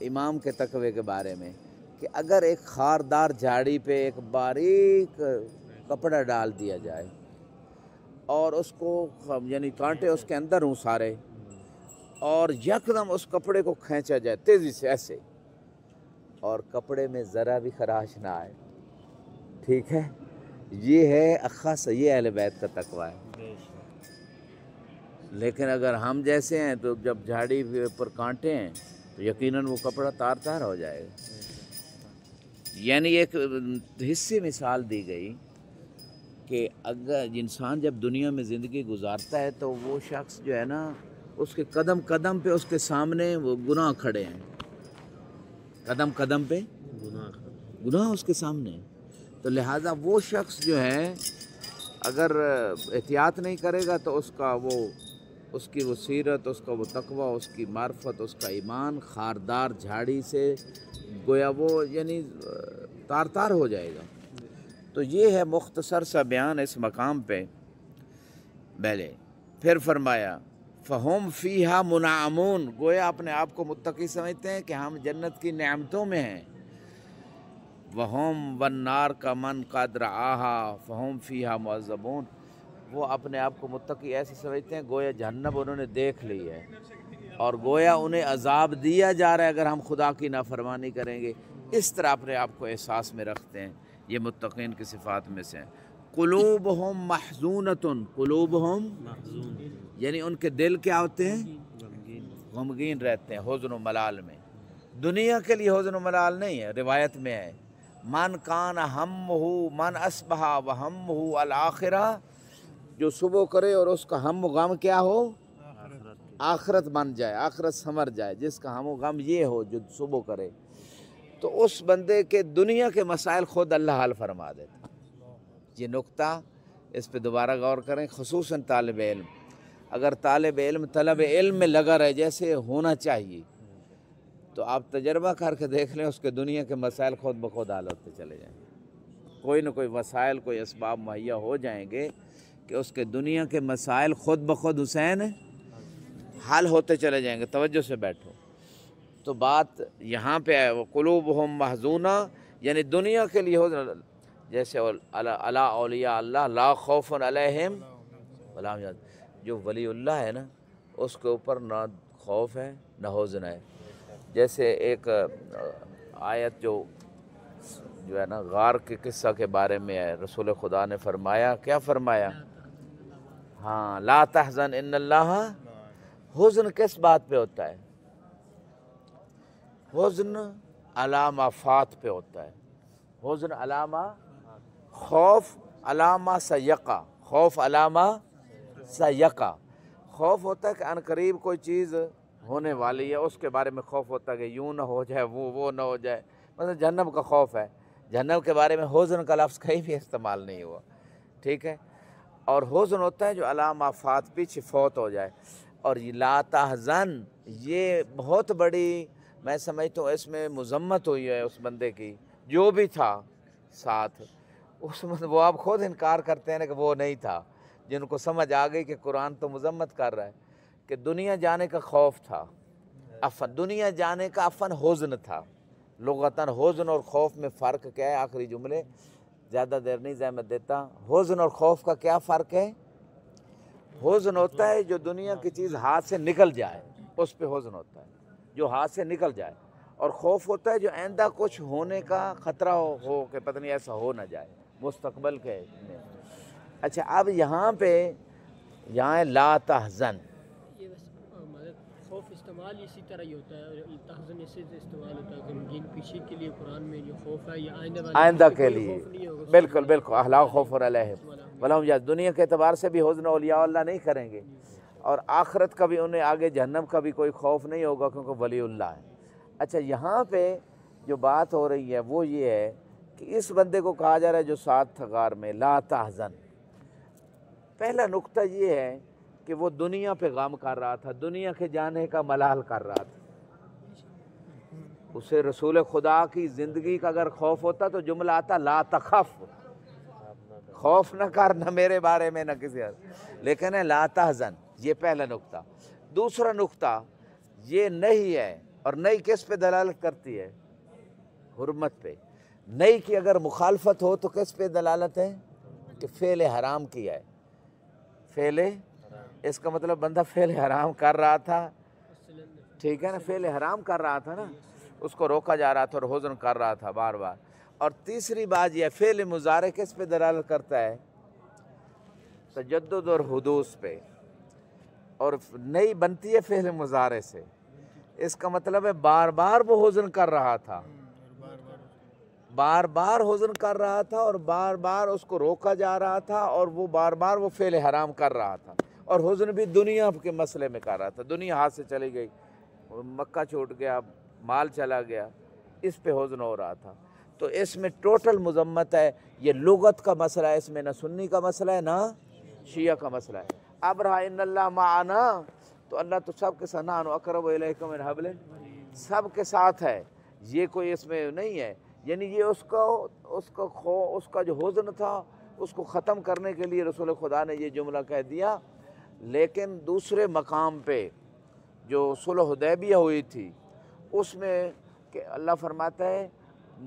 امام کے تقوی کے بارے میں کہ اگر ایک خاردار جھاڑی پہ ایک باریک کپڑا ڈال دیا جائے اور اس کو یعنی کانٹے اس کے اندر ہوں سارے، اور یکدم اس کپڑے کو کھینچا جائے تیزی سے ایسے، اور کپڑے میں ذرا بھی خراش نہ آئے، ٹھیک ہے، یہ ہے اخص، یہ اہل بیت کا تقوی ہے۔ لیکن اگر ہم جیسے ہیں تو جب جھاڑی پر کانٹے ہیں تو یقیناً وہ کپڑا تار تار ہو جائے گا۔ یعنی ایک حصے مثال دی گئی کہ اگر انسان جب دنیا میں زندگی گزارتا ہے تو وہ شخص جو ہے نا، اس کے قدم قدم پہ اس کے سامنے وہ گناہ کھڑے ہیں، قدم قدم پہ گناہ اس کے سامنے ہیں، تو لہٰذا وہ شخص جو ہے اگر احتیاط نہیں کرے گا تو اس کا وہ اس کی وہ سیرت، اس کا وہ تقوی، اس کی معرفت، اس کا ایمان خاردار جھاڑی سے گویا وہ یعنی تار تار ہو جائے گا۔ تو یہ ہے مختصر سا بیان اس مقام پہ۔ پہلے پھر فرمایا فہم فیہا منعمون، گویا اپنے آپ کو متقی سمجھتے ہیں کہ ہم جنت کی نعمتوں میں ہیں۔ وہم والنار کا من قد رعاہا فہم فیہا معذبون، وہ اپنے آپ کو متقی ایسے سمجھتے ہیں گویا جہنم انہوں نے دیکھ لی ہے اور گویا انہیں عذاب دیا جا رہا ہے اگر ہم خدا کی نافرمانی کریں گے، اس طرح اپنے آپ کو احساس میں رکھتے ہیں۔ یہ متقین کی صفات میں سے ہیں۔ قلوبہم محزونۃ، قلوبہم یعنی ان کے دل کیا ہوتے ہیں؟ غمگین رہتے ہیں، حزن و ملال میں۔ دنیا کے لیے حزن و ملال نہیں ہے، روایت میں ہے من کان ہمہ من اصبح وہمہ الآخرہ، جو صبح کرے اور اس کا ہم و غم کیا ہو؟ آخرت بن جائے، آخرت سنور جائے، جس کا ہم و غم یہ ہو جو صبح کرے، تو اس بندے کے دنیا کے مسائل خود اللہ حل فرما دیتا۔ یہ نقطہ اس پہ دوبارہ غور کریں، خصوصاً طالب علم۔ اگر طالب علم طلب علم میں لگا رہے جیسے ہونا چاہیے، تو آپ تجربہ کر کے دیکھ لیں، اس کے دنیا کے مسائل خود بخود حل ہوتے چلے جائیں گے۔ کوئی نہ کوئی وسائل، کوئی اسباب مہیا ہو جائیں گے کہ اس کے دنیا کے مسائل خود بخود حسین حل ہوتے چلے جائیں گے۔ توجہ سے بیٹھو۔ تو بات یہاں پہ ہے وہ قلوبہم محزونہ، یعنی دنیا کے لیے ہو، جیسے الا اولیاء اللہ لا خوف علیہم ولا هم يحزنون، جو ولی اللہ ہے نا اس کے اوپر نہ خوف ہے نہ حزن ہے۔ جیسے ایک آیت جو ہے نا غار کے قصہ کے بارے میں ہے، رسول خدا نے فرمایا، کیا فرمایا؟ ہاں لا تحزن ان اللہ، حزن کس بات پہ ہوتا ہے؟ حزن علامہ فات پہ ہوتا ہے، حزن علامہ، خوف علامہ سیقہ، خوف علامہ سیقہ۔ خوف ہوتا ہے کہ ان قریب کوئی چیز ہونے والی ہے، اس کے بارے میں خوف ہوتا ہے کہ یوں نہ ہو جائے، وہ نہ ہو جائے۔ مثلا جہنم کا خوف ہے، جہنم کے بارے میں حزن کا لفظ کہیں بھی استعمال نہیں ہوا، ٹھیک ہے؟ اور حزن ہوتا ہے جو علامہ فات پیچھے فوت ہو جائے۔ اور یہ لا تحزن، یہ بہت بڑی میں سمجھتا ہوں اس میں مذمت ہوئی ہے اس بندے کی جو بھی تھا ساتھ، اس میں وہ آپ خود انکار کرتے ہیں کہ وہ نہیں تھا، جن کو سمجھ آ گئی کہ قرآن تو مذمت کر رہا ہے کہ دنیا جانے کا خوف تھا، عفن دنیا جانے کا عفن حزن تھا۔ لغتاً حزن اور خوف میں فرق کیا ہے؟ آخری جملے، زیادہ دیر نہیں زحمت دیتا۔ حزن اور خوف کا کیا فرق ہے؟ حزن ہوتا ہے جو دنیا کی چیز ہاتھ سے نکل جائے، اس پہ حزن ہوتا ہے جو ہاتھ سے نکل جائے، اور خوف ہوتا ہے جو آئندہ کچھ ہونے کا خطرہ ہو کہ پتہ نہیں ایسا ہو نہ جائے مستقبل کے میں۔ اچھا اب یہاں پہ یہاں لا تحزن، یہ خوف استعمال اسی طرح ہی ہوتا ہے، تحزن اسی سے استعمال ہوتا ہے، غمگین پیچھے کے لیے قرآن میں جو خوف ہے یہ آئندہ کے لیے، بالکل بالکل، اہلا خوف علیہم ولا هم يحزنون۔ دنیا کے اعتبار سے بھی حزن اولیاء اللہ نہیں کریں گے، اور آخرت کا بھی انہیں آگے جہنم کا بھی کوئی خوف نہیں ہوگا کیونکہ ولی اللہ ہے۔ اچھا یہاں پہ جو بات ہو رہی ہے وہ یہ ہے کہ اس بندے کو کہا جا رہا ہے جو ساتھ تھا غار میں، لا تحزن۔ پہلا نقطہ یہ ہے کہ وہ دنیا پہ غم کر رہا تھا، دنیا کے جانے کا ملال کر رہا تھا۔ اسے رسول خدا کی زندگی کا اگر خوف ہوتا تو جملہ آتا لا تخف، خوف نہ کر، نہ میرے بارے میں نہ کسی اور، لیکن ہے لا تحزن۔ یہ پہلا نقطہ۔ دوسرا نقطہ یہ نہیں ہے، اور نہیں کس پہ دلالت کرتی ہے؟ حرمت پہ۔ نہیں کی اگر مخالفت ہو تو کس پہ دلالت ہے؟ کہ فعل حرام کیا ہے، فعل، اس کا مطلب بندہ فعل حرام کر رہا تھا، ٹھیک ہے نا، فعل حرام کر رہا تھا نا، اس کو روکا جا رہا تھا اور حزن کر رہا تھا بار بار۔ اور تیسری بات یہ فعل مضارع کس پہ دلالت کرتا ہے؟ تجدد اور حدوث پہ، اور نئی بنتی ہے فعل مضارع سے، اس کا مطلب ہے بار بار وہ حزن کر رہا تھا، بار بار حزن کر رہا تھا، اور بار بار اس کو روکا جا رہا تھا، اور وہ بار بار وہ فعل حرام کر رہا تھا، اور حزن بھی دنیا کے مسئلے میں کر رہا تھا۔ دنیا ہاتھ سے چلی گئی، مکہ چھوٹ گیا، مال چلا گیا، اس پہ حزن ہو رہا تھا۔ تو اس میں ٹوٹل مذمت ہے، یہ لغت کا مسئلہ ہے، اس میں نہ سنی کا مسئلہ ہے نہ شیعہ کا مسئلہ ہے۔ ابرہ ان اللہ معنا، تو اللہ تو سب کے ساتھ، نحن اقرب الیک من حبل، سب کے ساتھ ہے، یہ کوئی اس میں نہیں ہے، یعنی یہ اس کا جو حزن تھا اس کو ختم کرنے کے لیے رسول خدا نے یہ جملہ کہہ دیا۔ لیکن دوسرے مقام پہ جو صلح حدیبیہ ہوئی تھی اس میں کہ اللہ فرماتا ہے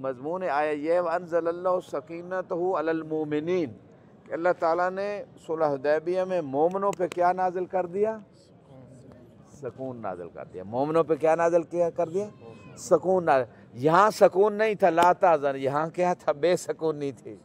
مضمون آیا یہ وانزل اللہ سکینتہ علی المؤمنین، کہ اللہ تعالیٰ نے صلح حدیبیہ میں مومنوں پہ کیا نازل کر دیا؟ سکون نازل کر دیا۔ مومنوں پہ کیا نازل کر دیا؟ سکون نازل۔ یہاں سکون نہیں تھا لا تحزن، یہاں کیا تھا؟ بے سکونی تھی۔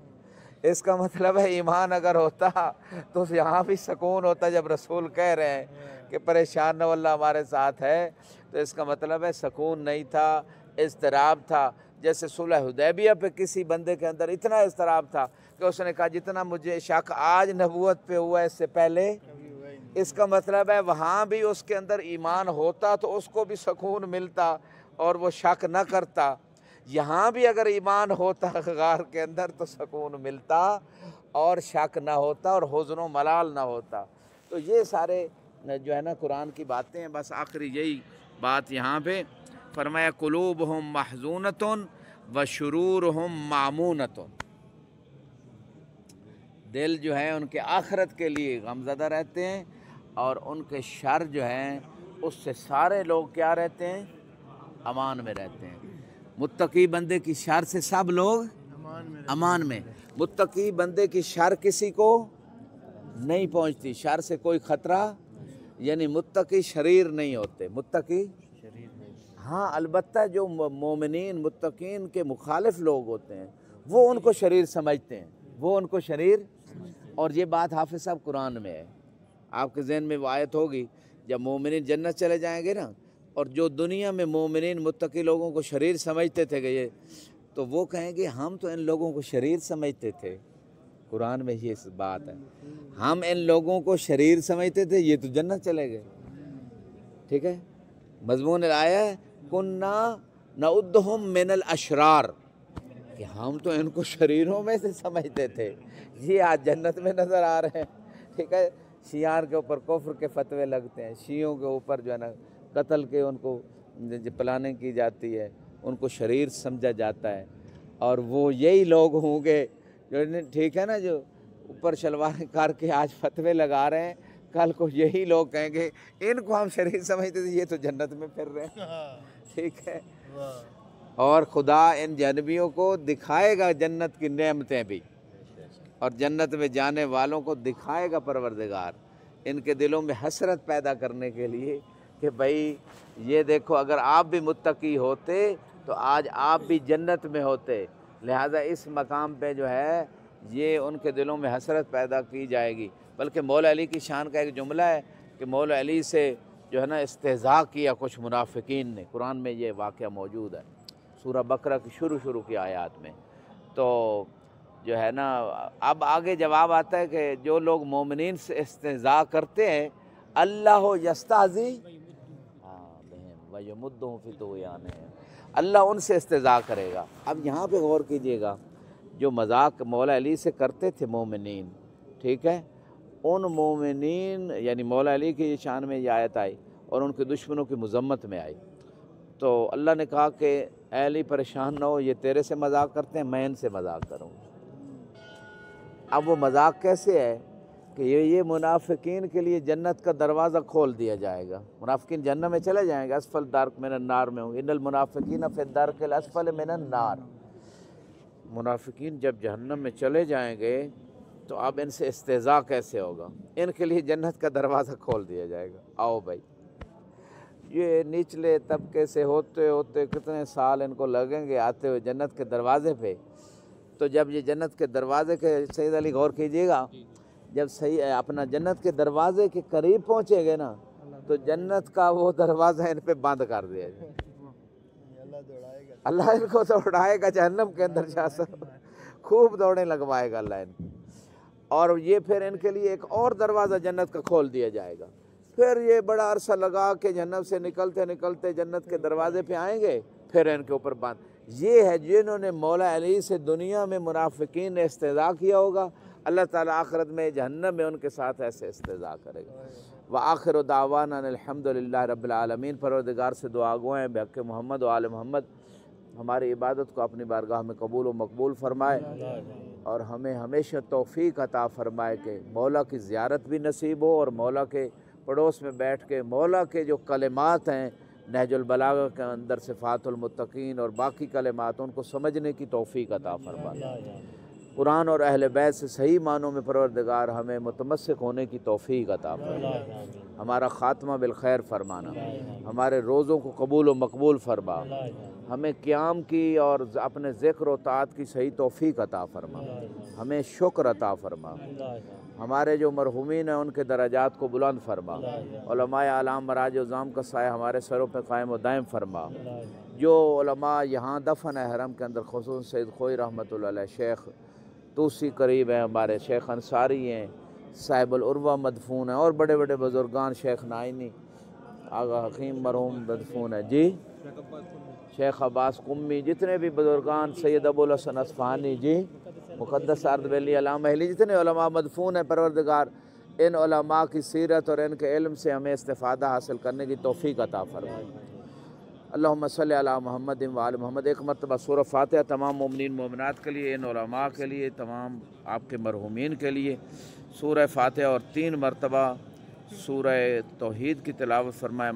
اس کا مطلب ہے ایمان اگر ہوتا تو یہاں بھی سکون ہوتا۔ جب رسول کہہ رہے ہیں کہ پریشان نہ ہو اللہ ہمارے ساتھ ہے، تو اس کا مطلب ہے سکون نہیں تھا، اضطراب تھا۔ جیسے صلح حدیبیہ پہ کسی بندے کے اندر اتنا اضطراب تھا کہ اس نے کہا جتنا مجھے شک آج نبوت پہ ہوا اس سے پہلے، اس کا مطلب ہے وہاں بھی اس کے اندر ایمان ہوتا تو اس کو بھی سکون ملتا اور وہ شک نہ کرتا۔ یہاں بھی اگر ایمان ہوتا غار کے اندر تو سکون ملتا اور شک نہ ہوتا اور حزن و ملال نہ ہوتا۔ تو یہ سارے جو ہے نا قرآن کی باتیں ہیں۔ بس آخری یہی بات یہاں پہ فرمایا قلوبہم محزونۃ وشرورہم معمونۃ، دل جو ہے ان کے آخرت کے لیے غمزدہ رہتے ہیں اور ان کے شر جو ہیں اس سے سارے لوگ کیا رہتے ہیں؟ امان میں رہتے ہیں۔ متقی بندے کی شر سے سب لوگ امان میں، متقی بندے کی شر کسی کو نہیں پہنچتی، شر سے کوئی خطرہ، یعنی متقی شریر نہیں ہوتے، متقی ہاں البتہ جو مومنین متقین کے مخالف لوگ ہوتے ہیں وہ ان کو شریر سمجھتے ہیں، وہ ان کو شریر، اور یہ بات حافظ صاحب قرآن میں ہے، آپ کے ذہن میں وہ آیت ہوگی جب مومنین جنت چلے جائیں گے نا، اور جو دنیا میں مومنین متقی لوگوں کو شریر سمجھتے تھے کہ یہ، تو وہ کہیں گے ہم تو ان لوگوں کو شریر سمجھتے تھے، قرآن میں یہ بات ہے، ہم ان لوگوں کو شریر سمجھتے تھے، یہ تو جنت چلے گئے۔ ٹھیک ہے، مضمون آیا ہے کننا نعدہم من الاشرار، کہ ہم تو ان کو شریروں میں سے سمجھتے تھے، یہ آج جنت میں نظر آ رہے ہیں۔ ٹھیک ہے، شیعان کے اوپر کفر کے فتوے لگتے ہیں، شیعوں کے اوپر جو ہے نا قتل کے ان کو پلاننگ کی جاتی ہے، ان کو شریر سمجھا جاتا ہے، اور وہ یہی لوگ ہوں گے جو ٹھیک ہے نا جو اوپر شلوار کر کے آج فتوے لگا رہے ہیں، کل کو یہی لوگ کہیں گے ان کو ہم شریر سمجھتے تھے، یہ تو جنت میں پھر رہے ہیں۔ ٹھیک ہے، اور خدا ان جنبیوں کو دکھائے گا جنت کی نعمتیں بھی، اور جنت میں جانے والوں کو دکھائے گا پروردگار، ان کے دلوں میں حسرت پیدا کرنے کے لیے کہ بھائی یہ دیکھو اگر آپ بھی متقی ہوتے تو آج آپ بھی جنت میں ہوتے، لہذا اس مقام پہ جو ہے یہ ان کے دلوں میں حسرت پیدا کی جائے گی۔ بلکہ مولا علی کی شان کا ایک جملہ ہے کہ مولا علی سے جو ہے نا استہزاء کیا کچھ منافقین نے، قرآن میں یہ واقعہ موجود ہے سورہ بقرہ کی شروع کی آیات میں۔ تو جو ہے نا اب آگے جواب آتا ہے کہ جو لوگ مومنین سے استہزاء کرتے ہیں اللہ یستہزی وَیَمُدُّهُمْ فِی طُغْیَانِہِمْ، اللہ ان سے استہزاء کرے گا۔ اب یہاں پہ غور کیجئے گا، جو مذاق مولا علی سے کرتے تھے مومنین، ٹھیک ہے، ان مومنین یعنی مولا علی کی شان میں یہ آیت آئی اور ان کے دشمنوں کی مذمت میں آئی، تو اللہ نے کہا کہ اے علی پریشان نہ ہو، یہ تیرے سے مذاق کرتے ہیں، میں ان سے مذاق کروں گا۔ اب وہ مذاق کیسے ہے کہ یہ منافقین کے لیے جنت کا دروازہ کھول دیا جائے گا، منافقین جنت میں چلے جائیں گے، اسفل دارک من النار میں ہوں گے، ان المنافقین فی الدرک الاسفل من النار، منافقین جب جہنم میں چلے جائیں گے تو اب ان سے استہزاء کیسے ہوگا، ان کے لیے جنت کا دروازہ کھول دیا جائے گا۔ آؤ بھائی، یہ نچلے طبقے سے ہوتے ہوتے کتنے سال ان کو لگیں گے آتے ہوئے جنت کے دروازے پہ، تو جب یہ جنت کے دروازے کے سید علی غور کیجئے گا، جب صحیح اپنا جنت کے دروازے کے قریب پہنچے گے نا تو جنت کا وہ دروازہ ان پہ بند کر دیا جائے، اللہ ان کو دوڑائے گا جہنم کے اندر، خوب دوڑیں لگوائے گا اللہ ان کو، اور یہ پھر ان کے لیے ایک اور دروازہ جنت کا کھول دیا جائے گا، پھر یہ بڑا عرصہ لگا کہ جہنم سے نکلتے نکلتے جنت کے دروازے پہ آئیں گے، پھر ان کے اوپر بند۔ یہ ہے جنہوں نے مولا علی سے دنیا میں منافقین نے استہزاء کیا ہوگا، اللہ تعالیٰ آخرت میں جہنم میں ان کے ساتھ ایسے استہزاء کرے گا۔ وآخر دعوانا الحمدللہ رب العالمین۔ پروردگار سے دعا گوئیں بحق محمد و آل محمد ہماری عبادت کو اپنی بارگاہ میں قبول و مقبول فرمائے، اور ہمیں ہمیشہ توفیق عطا فرمائے کہ مولا کی زیارت بھی نصیب ہو، اور مولا کے پڑوس میں بیٹھ کے مولا کے جو کلمات ہیں نہج البلاغہ کے اندر صفات المتقین اور باقی کلمات، ان کو سمجھنے کی توفیق عطا فرمائے۔ قرآن اور اہل بیت سے صحیح معنوں میں پروردگار ہمیں متمسک ہونے کی توفیق عطا فرمائے۔ ہمارا خاتمہ بالخیر فرمانا، ہمارے روزوں کو قبول و مقبول فرما، ہمیں قیام کی اور اپنے ذکر و طاعت کی صحیح توفیق عطا فرما، ہمیں شکر عطا فرما، ہمارے جو مرحومین ہیں ان کے درجات کو بلند فرما، علماء اعلام مراج عظام کا سایہ ہمارے سروں پہ قائم و دائم فرما۔ جو علماء یہاں دفن ہے حرم کے اندر، خصوصاً سید خوئی رحمۃ اللہ علیہ، شیخ توسی قریب ہیں، ہمارے شیخ انصاری ہیں، صاحب العروہ مدفون ہیں، اور بڑے بڑے بزرگان، شیخ نائنی، آغا حکیم مرحوم مدفون ہے جی، شیخ عباس قمی، جتنے بھی بزرگان، سید ابو الحسن اصفہانی جی، مقدس اردبیلی، علامہ اہلی، جتنے علماء مدفون ہیں، پروردگار ان علماء کی سیرت اور ان کے علم سے ہمیں استفادہ حاصل کرنے کی توفیق عطا فرمائے۔ اللہم صلی علی محمد و آل محمد۔ ایک مرتبہ سورہ فاتحہ تمام مومنین مومنات کے لیے، ان علماء کے لیے، تمام آپ کے مرحومین کے لیے سورہ فاتحہ، اور 3 مرتبہ سورہ توحید کی تلاوت فرمائے۔